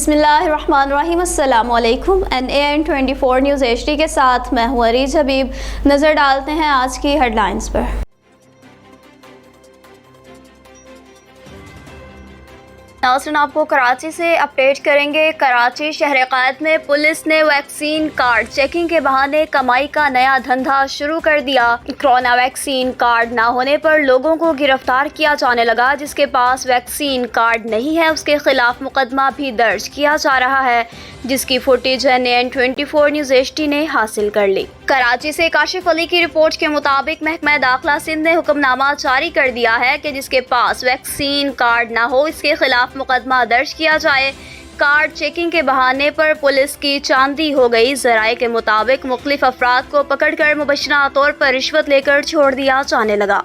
बिस्मिल्लाहिर्रहमानिर्रहीम। अस्सलामु अलैकुम। NAN24 न्यूज़ HD के साथ मैं हूँ अरीज हबीब। नज़र डालते हैं आज की हेडलाइंस पर। नाज़रीन, आपको कराची से अपडेट करेंगे। कराची शहर क़ायद में पुलिस ने वैक्सीन कार्ड चेकिंग के बहाने कमाई का नया धंधा शुरू कर दिया। कोरोना वैक्सीन कार्ड ना होने पर लोगों को गिरफ्तार किया जाने लगा। जिसके पास वैक्सीन कार्ड नहीं है उसके खिलाफ मुकदमा भी दर्ज किया जा रहा है, जिसकी फुटेज NAN24 न्यूज़ HD ने हासिल कर ली। कराची से काशिफ अली की रिपोर्ट के मुताबिक महकमा दाखिला सिंध ने हुक्मनामा जारी कर दिया है कि जिसके पास वैक्सीन कार्ड ना हो इसके खिलाफ मुकदमा दर्ज किया जाए। कार्ड चेकिंग के बहाने पर पुलिस की चांदी हो गई। ज़राए के मुताबिक मुख्तलिफ अफराद को पकड़कर मुबश्शरा तौर पर रिश्वत लेकर छोड़ दिया जाने लगा।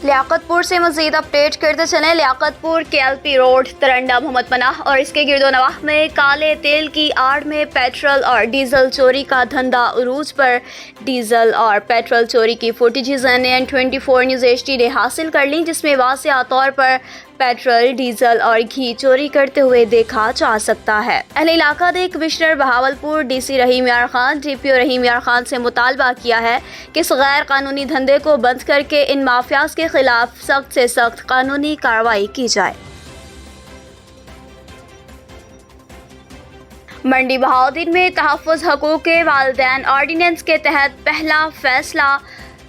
लियाकतपुर से मज़ीद अपडेट करते चलें। लियाकतपुर KLP रोड, तरंडा, मोहम्मद पनाह और इसके गिरदोनवाह में काले तेल की आड़ में पेट्रोल और डीजल चोरी का धंधा उरूज पर। डीजल और पेट्रोल चोरी की फुटेजेस NAN24 न्यूज़ HD ने हासिल कर ली, जिसमें वाज़ेह तौर पर पेट्रोल, डीजल और घी चोरी करते हुए देखा जा सकता है। अहले इलाका ने कमिश्नर बहावलपुर DC रहीम यार खान, DPO रहीम यार खान से मुतालबा किया है कि इस गैर कानूनी धंधे को बंद करके इन माफियाज के खिलाफ सख्त से सख्त कानूनी कार्रवाई की जाए। मंडी बहाउद्दीन में तहफ़्फ़ुज़ हकूक़ के वालिदैन ऑर्डिनेंस के तहत पहला फैसला।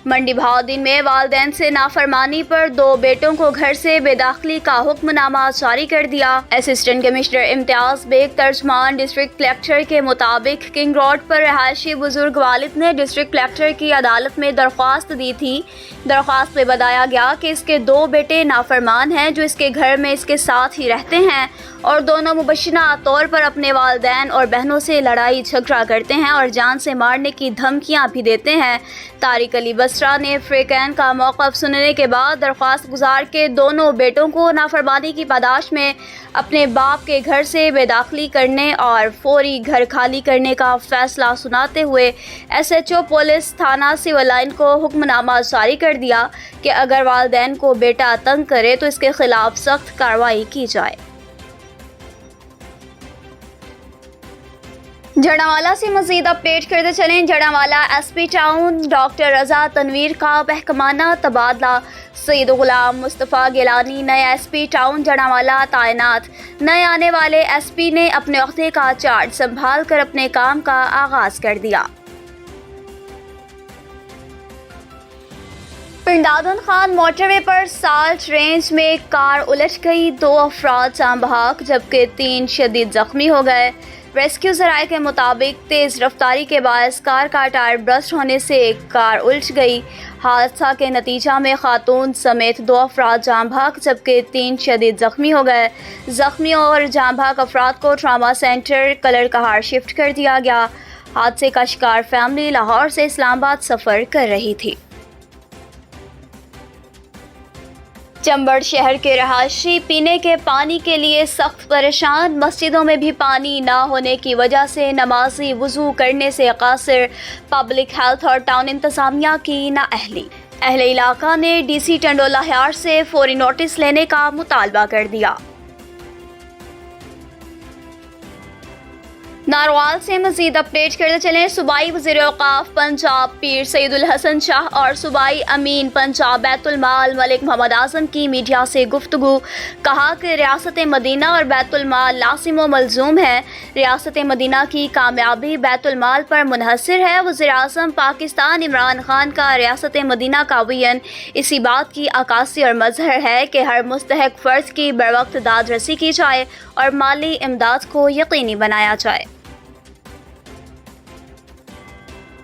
मंडी बहाउद्दीन में वालिदैन से नाफरमानी पर 2 बेटों को घर से बेदाखिली का हुक्मनामा जारी कर दिया। असिस्टेंट कमिश्नर इम्तियाज बेग तर्जमान डिस्ट्रिक्ट कलेक्टर के मुताबिक किंग रोड पर रहायशी बुजुर्ग वालिद ने डिस्ट्रिक्ट कलेक्टर की अदालत में दरख्वास्त दी थी। दरख्वास्त में बताया गया कि इसके 2 बेटे नाफरमान हैं जो इसके घर में इसके साथ ही रहते हैं और दोनों मुबश्शिरा तौर पर अपने वालिदैन और बहनों से लड़ाई झगड़ा करते हैं और जान से मारने की धमकियां भी देते हैं। तारिक अली बसरा ने फ्रीकैन का मौक़िफ़ सुनने के बाद दरख्वास्त गुजार के दोनों बेटों को नाफरमानी की पादाश में अपने बाप के घर से बेदाखिली करने और फौरी घर खाली करने का फैसला सुनाते हुए SHO पुलिस थाना सिविल लाइन को हुक्मनामा जारी कर दिया कि अगर वालिदैन को बेटा तंग करे तो इसके खिलाफ सख्त कार्रवाई की जाए। जड़ावाला से मज़ीद अपडेट करते चलें। जड़ावाला SP टाउन डॉक्टर रज़ा तनवीर का महकमाना तबादला। सईद गुलाम मुस्तफ़ा गिलानी नए SP टाउन जड़ावाला तैनात। नए आने वाले SP ने अपने ओहदे का चार्ज संभाल कर अपने काम का आगाज कर दिया। पिंडादन खान मोटरवे पर साल्ट रेंज में कार उलट गई। 2 अफराद जान बहक जबकि 3 शदीद जख्मी हो गए। रेस्क्यू ज़राए के मुताबिक तेज़ रफ्तारी के बायस कार का टायर ब्रस्ट होने से एक कार उलट गई। हादसा के नतीजा में खातून समेत 2 अफराद जान बहक जबकि 3 शदीद जख्मी हो गए। जख्मियों और जान बहक अफराद को ट्रामा सेंटर कलर कहार शिफ्ट कर दिया गया। हादसे का शिकार फैमिली लाहौर से इस्लामाबाद सफ़र कर रही थी। चंबड़ शहर के रहायशी पीने के पानी के लिए सख्त परेशान। मस्जिदों में भी पानी ना होने की वजह से नमाजी वुज़ू करने से कासिर। पब्लिक हेल्थ और टाउन इंतजामिया की नाअहली। अहले इलाका ने DC टंडोला यार से फौरी नोटिस लेने का मुतालबा कर दिया। नारवाल से मज़ीद अपडेट करते चलें। सूबाई वज़ीर औक़ाफ़ पंजाब पीर सईदुल हसन शाह और सूबाई अमीन पंजाब बैतुल माल मलिक मोहम्मद आज़म की मीडिया से गुफ्तगू। कहा कि रियासत मदीना और बैतुल माल लासिम व मलज़ूम है। रियासत मदीना की कामयाबी बैतुल माल पर मुनहसर है। वज़ीर आज़म पाकिस्तान इमरान खान का रियासत मदीना का विजन इसी बात की अक्कासी और मज़हर है कि हर मुस्तहक फ़र्द की बरवक्त दाद रसी की जाए और माली इमदाद को यकीनी बनाया जाए।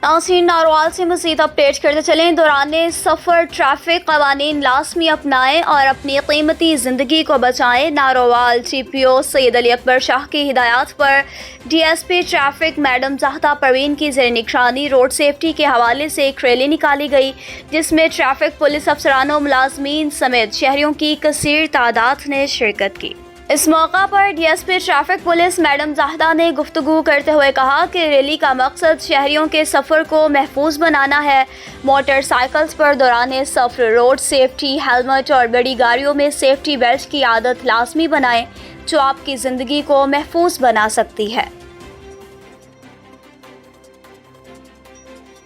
नाज़रीन, नारोवाल से मज़ीद अपडेट करते चलें। दौरान सफ़र ट्रैफिक क़वानीन लाज़मी अपनाएं और अपनी कीमती ज़िंदगी को बचाएं। नारोवाल TPO सैयद अली अकबर शाह की हिदायत पर DSP ट्रैफिक मैडम ज़हदा परवीन की ज़ेर निगरानी रोड सेफ्टी के हवाले से एक रैली निकाली गई, जिसमें ट्रैफिक पुलिस अफसरानों मुलाजमीन समेत शहरियों की कसीर तादाद ने शिरकत की। اس موقع پر D S P traffic police madam Zahida نے گفتگو کرتے ہوئے کہا کہ ریلی کا مقصد شہریوں کے سفر کو محفوظ بنانا ہے۔ موٹر سائیکلز پر دوران سفر روڈ سیفٹی، ہیلمٹ اور بڑی گاڑیوں میں سیفٹی بیلٹ کی عادت لازمی بنائیں جو آپ کی زندگی کو محفوظ بنا سکتی ہے۔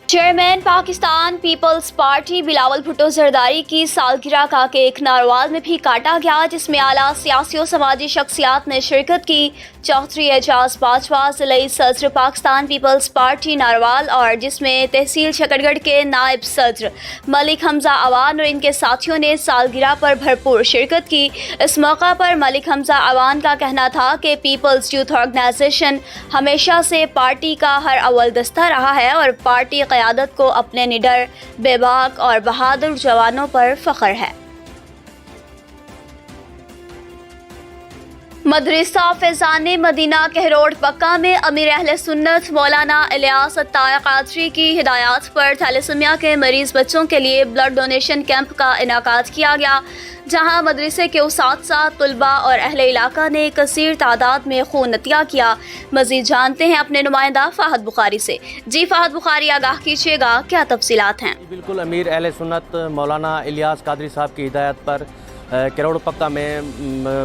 Chairman Pakistan peoples party Bilawal Bhutto Zardari کی سالگرہ کا کیک ناروال میں بھی کاٹا گیا، جس میں اعلیٰ سیاسی و سماجی شخصیات نے شرکت کی۔ چوہدری اعجاز باجوہ ضلعی صدر پاکستان پیپلز پارٹی ناروال اور جس میں تحصیل شکر گڑھ کے نائب صدر ملک حمزہ اوان اور ان کے ساتھیوں نے سالگرہ پر بھرپور شرکت کی۔ اس موقع پر ملک حمزہ اوان کا کہنا تھا کہ پیپلز یوتھ آرگنائزیشن ہمیشہ سے پارٹی کا ہر اول دستہ رہا ہے اور پارٹی قیادت کو اپنے نڈر، بے باک اور بہادر جوانوں پر فخر ہے۔ مدرسہ فیضان مدینہ کہروڑ پکا میں امیر اہل سنت مولانا الیاس عطا قادری کی ہدایات پر تھیلیسیمیا کے مریض بچوں کے لیے بلڈ ڈونیشن کیمپ کا انعقاد کیا گیا، جہاں مدرسے کے اساتذہ، طلباء اور اہل علاقہ نے کثیر تعداد میں خون عطیہ کیا۔ مزید جانتے ہیں اپنے نمائندہ فہد بخاری سے۔ جی فہد بخاری، آگاہ کیجیے گا، کیا تفصیلات ہیں؟ بالکل، امیر اہل سنت مولانا الیاس قادری صاحب کی ہدایت پر کروڑ پکا میں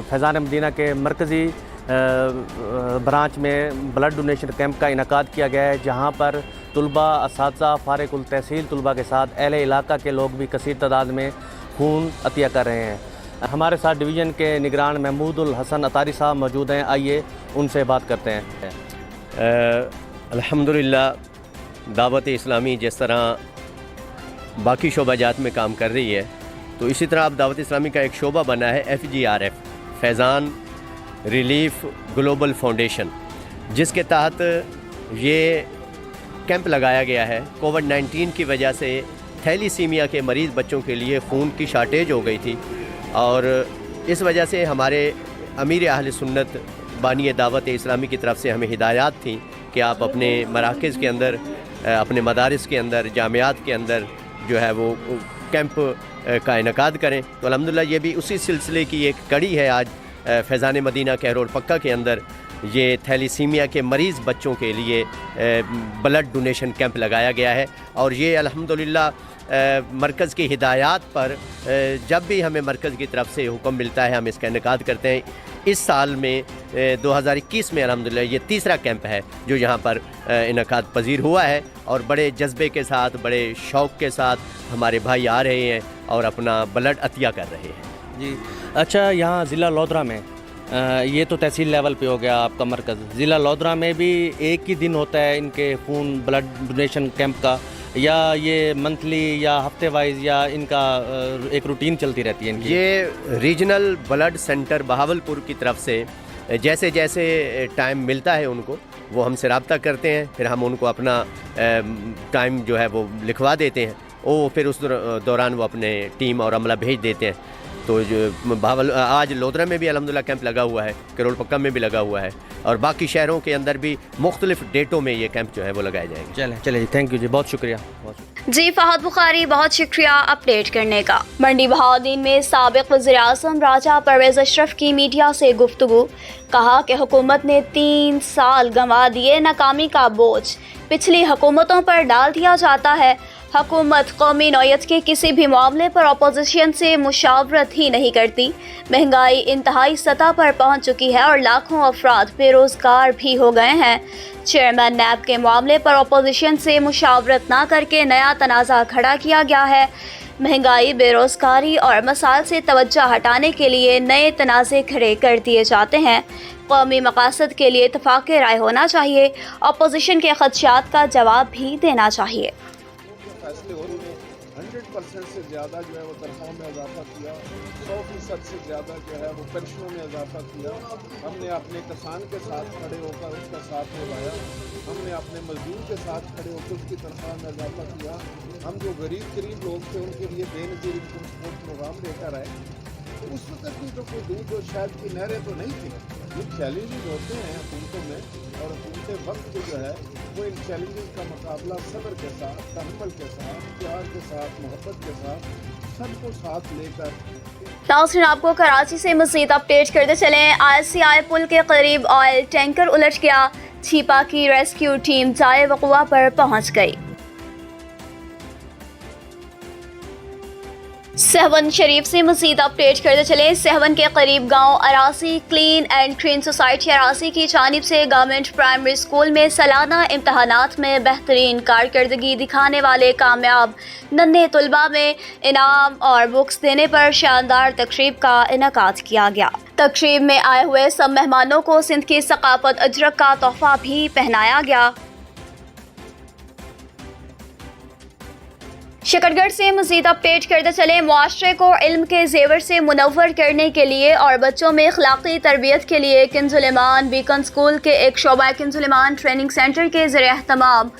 فیضان مدینہ کے مرکزی برانچ میں بلڈ ڈونیشن کیمپ کا انعقاد کیا گیا ہے، جہاں پر طلباء، اساتذہ، فارغ التحصیل طلباء کے ساتھ اہل علاقہ کے لوگ بھی کثیر تعداد میں خون عطیہ کر رہے ہیں۔ ہمارے ساتھ ڈویژن کے نگران محمود الحسن اطاری صاحب موجود ہیں، آئیے ان سے بات کرتے ہیں۔ الحمدللہ دعوت اسلامی جس طرح باقی شعبہ جات میں کام کر رہی ہے، تو اسی طرح اب دعوت اسلامی کا ایک شعبہ بنا ہے FGRF، فیضان ریلیف گلوبل فاؤنڈیشن، جس کے تحت یہ کیمپ لگایا گیا ہے۔ کووڈ-19 کی وجہ سے تھیلیسیمیا کے مریض بچوں کے لیے خون کی شارٹیج ہو گئی تھی، اور اس وجہ سے ہمارے امیر اہل سنت بانی دعوت اسلامی کی طرف سے ہمیں ہدایات تھیں کہ آپ اپنے مراکز کے اندر، اپنے مدارس کے اندر، جامعات کے اندر جو ہے وہ کیمپ کا انعقاد کریں۔ تو الحمدللہ یہ بھی اسی سلسلے کی ایک کڑی ہے۔ آج فیضان مدینہ کہروڑ پکا کے اندر یہ تھیلیسیمیا کے مریض بچوں کے لیے بلڈ ڈونیشن کیمپ لگایا گیا ہے، اور یہ الحمدللہ مرکز کی ہدایات پر جب بھی ہمیں مرکز کی طرف سے حکم ملتا ہے ہم اس کا انعقاد کرتے ہیں۔ اس سال میں 2021 میں الحمدللہ یہ تیسرا کیمپ ہے جو یہاں پر انعقاد پذیر ہوا ہے، اور بڑے جذبے کے ساتھ، بڑے شوق کے ساتھ ہمارے بھائی آ رہے ہیں اور اپنا بلڈ عطیہ کر رہے ہیں۔ جی اچھا، یہاں ضلع لودھرا میں یہ تو تحصیل لیول پہ ہو گیا آپ کا مرکز، ضلع لودھرا میں بھی ایک ہی دن ہوتا ہے ان کے خون بلڈ ڈونیشن کیمپ کا، یا یہ منتھلی یا ہفتے وائز، یا ان کا ایک روٹین چلتی رہتی ہے ان کی؟ یہ ریجنل بلڈ سینٹر بہاولپور کی طرف سے جیسے جیسے ٹائم ملتا ہے ان کو، وہ ہم سے رابطہ کرتے ہیں، پھر ہم ان کو اپنا ٹائم جو ہے وہ لکھوا دیتے ہیں، وہ پھر اس دوران وہ اپنے ٹیم اور عملہ بھیج دیتے ہیں۔ تو جو آج لودھرا میں بھی الحمدللہ کیمپ لگا ہوا ہے، کروڑ پکا میں بھی لگا ہوا ہے، اور باقی شہروں کے اندر بھی مختلف ڈیٹوں میں یہ کیمپ جو ہے وہ لگائے جائیں گے۔ چلیں جی، تھینک یو جی، بہت شکریہ۔ جی فہد بخاری، بہت شکریہ اپڈیٹ کرنے کا۔ منڈی بہاؤدین میں سابق وزیر اعظم راجہ پرویز اشرف کی میڈیا سے گفتگو، کہا کہ حکومت نے 3 سال گنوا دیے، ناکامی کا بوجھ پچھلی حکومتوں پر ڈال دیا جاتا ہے۔ حکومت قومی نوعیت کے کسی بھی معاملے پر اپوزیشن سے مشاورت ہی نہیں کرتی۔ مہنگائی انتہائی سطح پر پہنچ چکی ہے اور لاکھوں افراد بے روزگار بھی ہو گئے ہیں۔ چیئرمین نیب کے معاملے پر اپوزیشن سے مشاورت نہ کر کے نیا تنازع کھڑا کیا گیا ہے۔ مہنگائی، بے روزگاری اور مسائل سے توجہ ہٹانے کے لیے نئے تنازع کھڑے کر دیے جاتے ہیں۔ قومی مقاصد کے لیے اتفاق رائے ہونا چاہیے، اپوزیشن کے خدشات کا جواب بھی دینا چاہیے۔ فیصلے ہو رہے ہیں 100% سے زیادہ جو ہے وہ تنخواہوں میں اضافہ کیا، 100% سے زیادہ جو ہے وہ پینشنوں میں اضافہ کیا۔ ہم نے اپنے کسان کے ساتھ کھڑے ہو کر اس کا ساتھ نبھایا، ہم نے اپنے مزدور کے ساتھ کھڑے ہو کر اس کی تنخواہ میں اضافہ کیا۔ ہم جو غریب لوگ تھے ان کے لیے بے نظیر انکم سپورٹ پروگرام لے کر آئے۔ تو اس وقت کی تو کوئی دودھ اور شاید کی نہریں تو نہیں تھیں۔ یہ چیلنجز ہوتے ہیں حکومتوں میں، اور حکومتیں وقت جو ہے وہ ان چیلنجز کا مقابلہ صبر کے ساتھ، تحمل کے ساتھ، پیار کے ساتھ، محبت کے ساتھ، سب کو ساتھ لے کر नाज़रीन, आपको कराची से मज़ीद अपडेट करते चलें। ICI पुल के करीब ऑयल टैंकर उलट गया, छिपा की रेस्क्यू टीम जाए वक़ुआ पर पहुंच गई। सहवन शरीफ से मज़ीद अपडेट करते चले। सहवन के करीब गांव अरासी क्लीन एंड क्लीन सोसाइटी अरासी की जानिब से गवर्नमेंट प्राइमरी स्कूल में सालाना इम्तहानात में बेहतरीन कारकर्दगी दिखाने वाले कामयाब नन्हे तलबा में इनाम और बुक्स देने पर शानदार तकरीब का इनेकाद किया गया। तकरीब में आए हुए सब मेहमानों को सिंध की सकाफत अजरक का तोहफा भी पहनाया गया। शकरगढ़ से मज़ीद अपडेट करते चले। मुआशरे को इल्म के जेवर से मुनव्वर करने के लिए और बच्चों में अखलाकी तरबियत के लिए किंजुल-ए-मान बीकन स्कूल के एक शोबा किंजुल-ए-मान ट्रेनिंग सेंटर के ज़रिए एहतमाम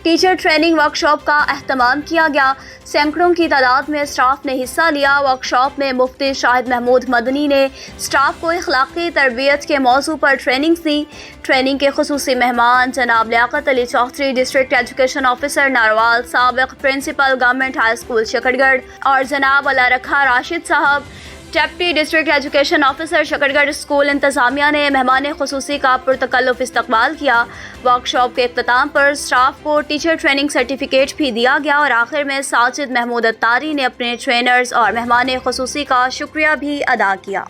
टीचर ट्रेनिंग वर्कशॉप का एहतमाम किया गया। सैकड़ों की तादाद में स्टाफ ने हिस्सा लिया। वर्कशॉप में मुफ्ती शाहिद महमूद मदनी ने स्टाफ को अखलाकी तरबियत के मौजू पर ट्रेनिंग दी। ट्रेनिंग के खुसूसी मेहमान जनाब Liaquat Ali Chaudhry, district education officer Narowal, साबिक principal government high school Shakargarh, और जनाब अला रखा राशिद साहब, deputy district education officer Shakargarh. School इंतजामिया ने मेहमान खुसूसी का पुरतकल्लुफ़ इस्तकबाल किया। वर्कशॉप के इख्तिताम पर स्टाफ को टीचर ट्रेनिंग सर्टिफिकेट भी दिया गया और आखिर में साजिद महमूद अत्तारी ने अपने ट्रेनर्स और मेहमान खुसूसी का शुक्रिया भी अदा किया।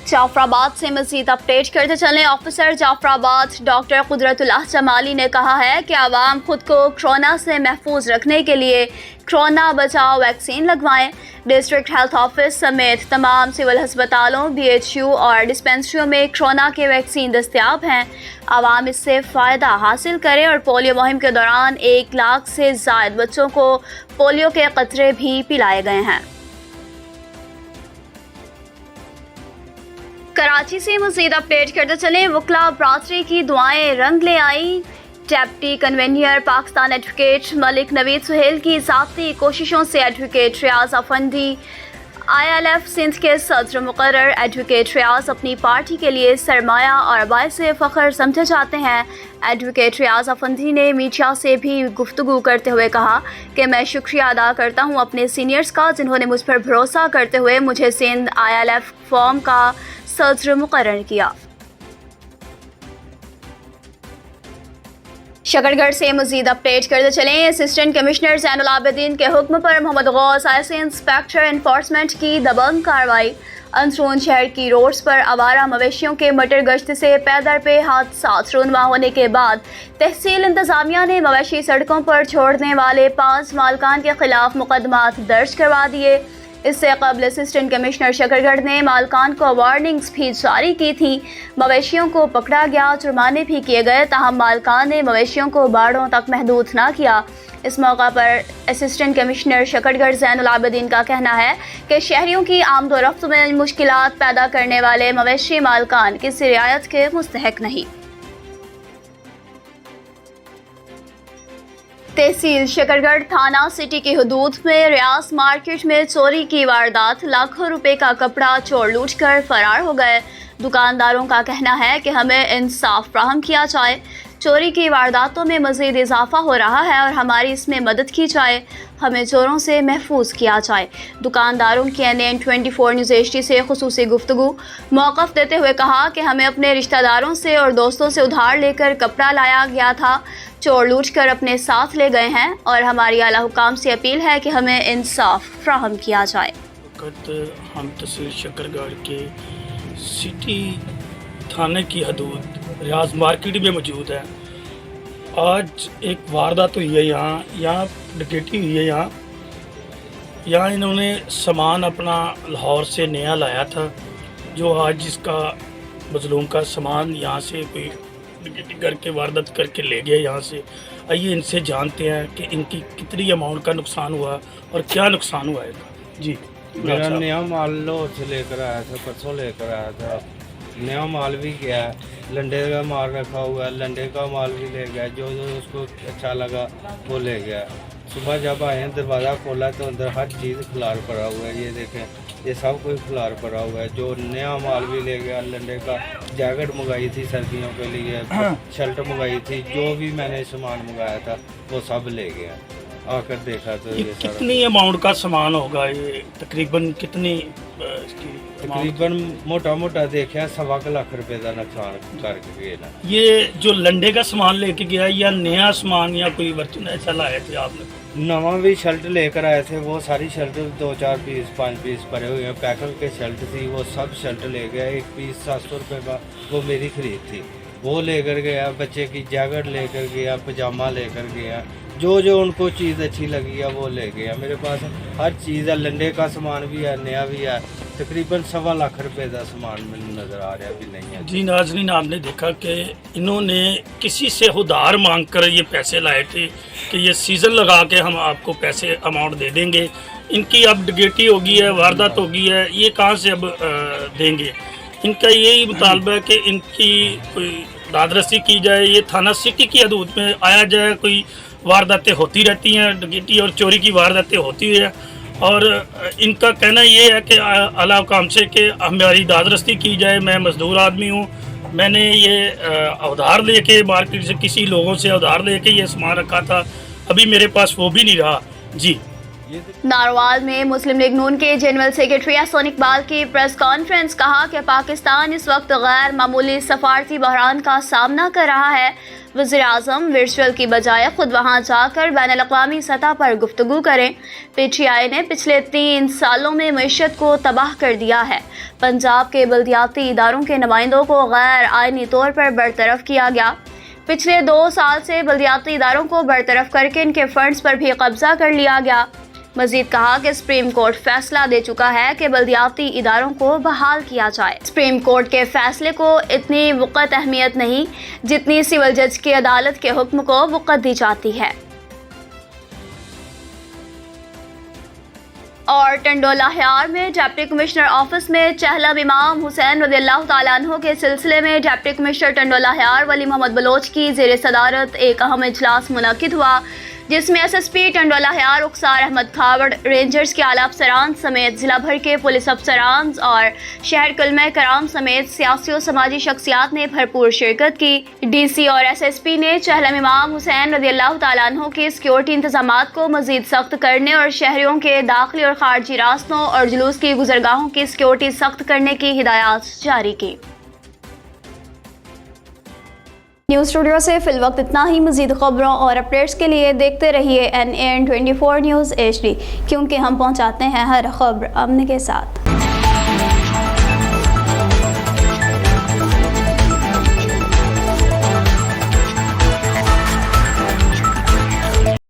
जाफराबाद से मज़ीद अपडेट करते चलें। ऑफिसर जाफराबाद डॉक्टर कुदरतुल्लाह जमाली ने कहा है कि आवाम खुद को कोरोना से महफूज रखने के लिए कोरोना बचाओ वैक्सीन लगवाएं। डिस्ट्रिक्ट हेल्थ ऑफिस समेत तमाम सिविल अस्पतालों, BHU और डिस्पेंसरियों में कोरोना के वैक्सीन दस्तयाब हैं। आवाम इससे फ़ायदा हासिल करें और पोलियो मुहिम के दौरान 1 लाख से ज़ायद बच्चों को पोलियो के कतरे भी पिलाए गए हैं। कराची से मज़ीद अपडेट करते चलें। वकला बरादरी की दुआएं रंग ले आई। डेप्टी कन्वेनियर पाकिस्तान एडवोकेट मलिक नवीद सुहेल की ज़ाती कोशिशों से एडवोकेट रियाज अफंदी ILF सिंध के सदर मुकर्रर। एडवोकेट रियाज अपनी पार्टी के लिए सरमाया और बायस फ़ख्र समझे जाते हैं। एडवोकेट रियाज अफंदी ने मीडिया से भी गुफ्तगू करते हुए कहा कि मैं शुक्रिया अदा करता हूँ अपने सीनियर्स का, जिन्होंने मुझ पर भरोसा करते हुए मुझे सिंध ILF फॉर्म का सदर मुकर्रर किया। शकरगढ़ से मज़ीद अपडेट करते चलें। असिस्टेंट कमिश्नर ज़ैनुल आबिदीन के हुक्म पर Mohammad Ghaus IC inspector enforcement की दबंग कार्रवाई। अंदरून शहर की रोड्स पर आवारा मवेशियों के मटर गश्त से पैदर पे हादसात रुनवा होने के बाद तहसील इंतजामिया ने मवेशी सड़कों पर छोड़ने वाले 5 मालकान के खिलाफ मुकदमात दर्ज करवा दिए। इससे कबल असिस्टेंट कमिश्नर शकरगढ़ ने मालकान को वार्निंग्स भी जारी की थी। मवेशियों को पकड़ा गया, जुर्माने भी किए गए, ताहम मालकान ने मवेशियों को बाड़ों तक महदूद ना किया। इस मौका पर असिस्टेंट कमिश्नर शकरगढ़ ज़ैनुल आबिदीन का कहना है कि शहरियों की आमदोरफ्त में मुश्किलात पैदा करने वाले मवेशी मालकान किसी रियायत के मुस्तहक नहीं। तहसील शकरगढ़ थाना सिटी की हदूद में रियास मार्केट में चोरी की वारदात। लाखों रुपए का कपड़ा चोर लूट कर फरार हो गए। दुकानदारों का कहना है कि हमें इंसाफ फ्राहम किया जाए। चोरी की वारदातों में मज़ीद इजाफा हो रहा है और हमारी इसमें मदद की जाए, हमें चोरों से महफूज किया जाए। दुकानदारों की NN 24 न्यूज़ HD से खुसूसी गुफ्तगू मौक़िफ़ देते हुए कहा कि हमें अपने रिश्तेदारों से और दोस्तों से उधार लेकर कपड़ा लाया गया था, चोर लूट कर अपने साथ ले गए हैं और हमारी आला हुकाम से अपील है कि हमें इंसाफ फ्राहम किया जाए। हम तहसील शकरगढ़ के सिटी थाने की हदूद रियाज मार्केट में मौजूद है। आज एक वारदात हुई है, यहाँ डकैती हुई है। यहाँ इन्होंने सामान अपना लाहौर से नया लाया था, जो आज जिसका मजलूम का सामान यहाँ से कोई डकैती करके वारदात करके ले गया यहाँ से। आइए इनसे जानते हैं कि इनकी कितनी अमाउंट का नुकसान हुआ और क्या नुकसान हुआ है। जी, मेरा नया माल लाहौर से लेकर आया था, परसों लेकर आया था। नया माल भी गया, लंडे का माल रखा हुआ है, लंडे का माल भी ले गया। जो जो उसको अच्छा लगा वो ले गया। सुबह जब आए दरवाज़ा खोला तो अंदर हर चीज़ खिलार पड़ा हुआ है। ये देखें, ये सब कुछ खिलार पड़ा हुआ है। जो नया माल भी ले गया, लंडे का जैकेट मंगाई थी सर्दियों के लिए, शर्ट मंगाई थी, जो भी मैंने सामान मंगाया था वो सब ले गया। आकर देखा तो ये ये सारा कितनी अमाउंट का सामान होगा, ये तकरीबन कितनी इसकी amount? तकरीबन मोटा मोटा देखा 1.25 लाख रुपए का नुकसान करके गए ना। ये जो लंडे का सामान लेके गया या नया सामान या कोई वर्चन ऐसा लाए थे आपने? नवा भी शर्ट लेकर आए थे, वो सारी शर्ट 2-4 पीस 5 पीस पड़े हुए हैं, पैकर के शर्ट थी, वो सब शर्ट ले गया। एक पीस 700 रुपये का वो मेरी खरीद थी, वो लेकर गया। बच्चे की जैकेट लेकर गया, पजामा लेकर गया, जो जो उनको चीज़ अच्छी लगी है वो ले गया। मेरे पास हर चीज़ है, लंडे का सामान भी है, नया भी है। तकरीबन 1.25 लाख रुपए का सामान मैंने नज़र आ रहा भी नहीं है। जी नाज़रीन, आपने देखा कि इन्होंने किसी से उधार मांग कर ये पैसे लाए थे कि ये सीज़न लगा के हम आपको पैसे अमाउंट दे देंगे। इनकी अब डकैती होगी है, वारदात होगी है, ये कहाँ से अब देंगे? इनका यही मुतालबा है कि इनकी कोई दादरसी की जाए, ये थाना सिटी की हदूद में आया जाए। कोई वारदातें होती रहती हैं, डकैती और चोरी की वारदातें होती है, और इनका कहना ये है कि आला काम से कि हमारी दादरस्ती की जाए। मैं मजदूर आदमी हूँ, मैंने ये उधार लेके मार्केट से किसी लोगों से उधार लेके ये सामान रखा था, अभी मेरे पास वो भी नहीं रहा। जी। नारवाल में मुस्लिम लीग नून के जनरल सेक्रेटरी एहसान इकबाल की प्रेस कॉन्फ्रेंस, कहा कि पाकिस्तान इस वक्त गैर मामूली सफारती बहरान का सामना कर रहा है। वज़ीर-ए-आज़म वर्चुअल की बजाय खुद वहां जाकर बैनुल-अक़वामी सतह पर गुफ्तगू करें। PTI ने पिछले 3 सालों में मईशत को तबाह कर दिया है। पंजाब के बल्दियाती इदारों के नुमाइंदों को गैर आइनी तौर पर बरतरफ किया गया। पिछले 2 साल से बल्दियाती इदारों को बरतरफ करके इनके फंड्स पर भी कब्जा कर लिया गया। मजीद कहा कि सुप्रीम कोर्ट फैसला दे चुका है कि बल्दियाती इदारों को बहाल किया जाए। सुप्रीम कोर्ट के फैसले को इतनी वक़्त अहमियत नहीं जितनी सिविल जज की अदालत के हुक्म को वक़्त दी जाती है। और टंडोला हयार में डिप्टी कमिश्नर ऑफिस में चहलम इमाम हुसैन रज़ियल्लाहु ताला अन्हु के सिलसिले में deputy commissioner Tando Allahyar Wali Muhammad Baloch की ज़ेर सदारत एक अहम इजलास मुनक़िद हुआ, जिसमें SSP Tando Allahyar Rukhsar Ahmed Khawar, rangers के आला अफसरान समेत जिला भर के पुलिस अफसरान और शहर कुलमा कराम समेत सियासी और समाजी शख्सियात ने भरपूर शिरकत की। DC और SSP ने चहलम इमाम हुसैन रज़ियल्लाहु ताला अन्हु के सिक्योरिटी इंतजामात को मजीद सख्त करने और शहरियों के दाखिली और खारजी रास्तों और जुलूस की गुजरगाहों की सिक्योरिटी सख्त करने की हिदायत जारी की। न्यूज़ स्टूडियो से फिलवक्त इतना ही। मज़ीद खबरों और अपडेट्स के लिए देखते रहिए NAN 24 न्यूज़ HD, क्योंकि हम पहुंचाते हैं हर खबर अमन के साथ।